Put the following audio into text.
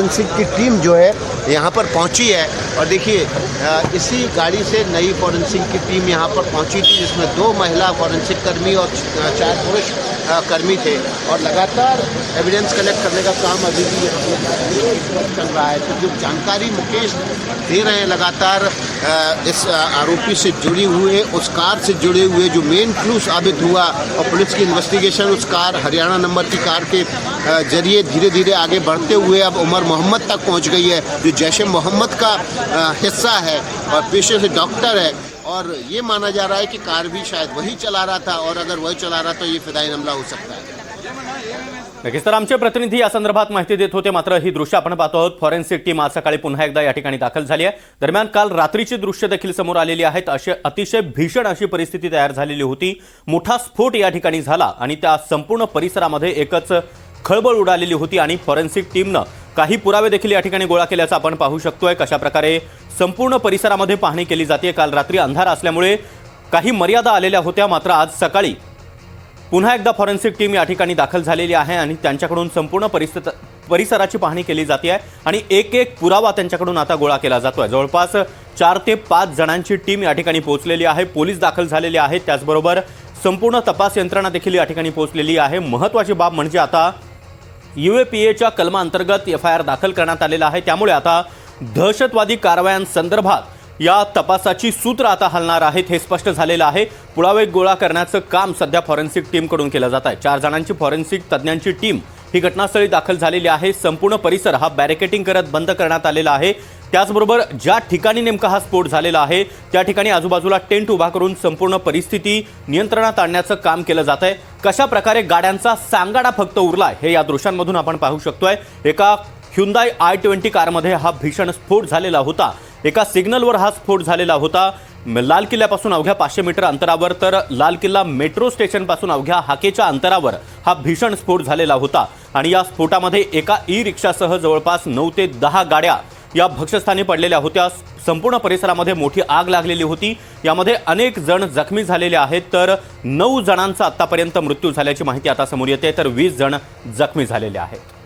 Forensic की team जो है यहाँ पर पहुँची है और देखिए इसी गाड़ी से नई फॉरेंसिक की टीम यहाँ पर पहुँची थी, जिसमें 2 महिला फॉरेंसिक कर्मी और 4 पुरुष कर्मी थे और लगातार एविडेंस कलेक्ट करने का काम अभी भी चल रहा है। तो जो जानकारी मुकेश दे रहे हैं लगातार इस आरोपी से जुड़ी हुए, उस कार से जुड़े हुए जो मेन क्लू साबित हुआ और पुलिस की इन्वेस्टिगेशन उस कार हरियाणा नंबर की कार के जरिए धीरे धीरे आगे बढ़ते हुए अब उमर मोहम्मद तक पहुंच गई है, जो जैश ए मोहम्मद का हिस्सा है और पेशे से डॉक्टर है। और ये माना जा रहा है कि कार भी शायद वही चला रहा था और अगर वही चला रहा तो ये फिदाई हमला हो सकता है। नक्कीच तर आमचे प्रतिनिधी या संदर्भात माहिती देत होते। मात्र ही दृश्य आपण पाहतो आहोत। फॉरेन्सिक टीम आज सकाळी पुन्हा एकदा या ठिकाणी दाखल झाली आहे। दरम्यान काल रात्रीची दृश्य देखील समोर आलेली आहेत। अतिशय भीषण अशी परिस्थिती तयार झालेली होती। मोठा स्फोट या ठिकाणी झाला आणि त्या संपूर्ण परिसरामध्ये एकच खळबळ उडालेली होती आणि फॉरेन्सिक टीमनं काही पुरावे देखील या ठिकाणी गोळा केल्याचं आपण पाहू शकतोय। कशा प्रकारे संपूर्ण परिसरामध्ये पाहणी केली जाते। काल रात्री अंधार असल्यामुळे काही मर्यादा आलेल्या होत्या, मात्र आज सकाळी पुन्हा एकदा फॉरेन्सिक टीम या ठिकाणी दाखल झालेली आहे आणि त्यांच्याकडून संपूर्ण परिसराची पाहणी केली जाते आहे आणि एक एक पुरावा त्यांच्याकडून आता गोळा केला जातोय। जवळपास 4 ते 5 जणांची टीम या ठिकाणी पोहोचलेली आहे। पोलीस दाखल झालेले आहेत, त्याचबरोबर संपूर्ण तपास यंत्रणा देखील या ठिकाणी पोहोचलेली आहे। महत्त्वाची बाब म्हणजे आता UAPAच्या कलमांतर्गत FIR दाखल करण्यात आलेला आहे, त्यामुळे आता दहशतवादी कारवायांसंदर्भात या तपासाची सूत्र आता हलणार आहेत हे स्पष्ट झालेलं आहे। पुरावे गोळा करण्याचं काम सध्या फॉरेन्सिक टीमकडून केलं जात आहे। 4 जणांची फॉरेन्सिक तज्ञांची टीम ही घटनास्थळी दाखल झालेली आहे। संपूर्ण परिसर हा बॅरिकेडिंग करत बंद करण्यात आलेला आहे। त्याचबरोबर ज्या ठिकाणी नेमका हा स्फोट झालेला आहे त्या ठिकाणी आजूबाजूला टेंट उभा करून संपूर्ण परिस्थिती नियंत्रणात आणण्याचं काम केलं जात आहे। कशा प्रकारे गाड्यांचा सांगाडा फक्त उरलाय हे या दृश्यांमधून आपण पाहू शकतोय। एका Hyundai i20 कारमध्ये हा भीषण स्फोट झालेला होता। एका सिग्नलवर हा स्फोट झालेला होता। लाल किल्ल्यापासून अवघ्या 500 मीटर अंतरावर तर लाल किल्ला मेट्रो स्टेशनपासून अवघ्या हाकेच्या अंतरावर हा भीषण स्फोट झालेला होता आणि या स्फोटामध्ये एका ई-रिक्षासह जवळपास 9 ते 10 गाड्या या भक्षस्थानी पडलेल्या होत्या। संपूर्ण परिसरामध्ये मोठी आग लागलेली होती। यामध्ये अनेक जण जखमी झालेले आहेत, तर 9 जणांचा आतापर्यंत मृत्यू झाल्याची माहिती आता समोर येते, तर 20 जण जखमी झालेले आहेत।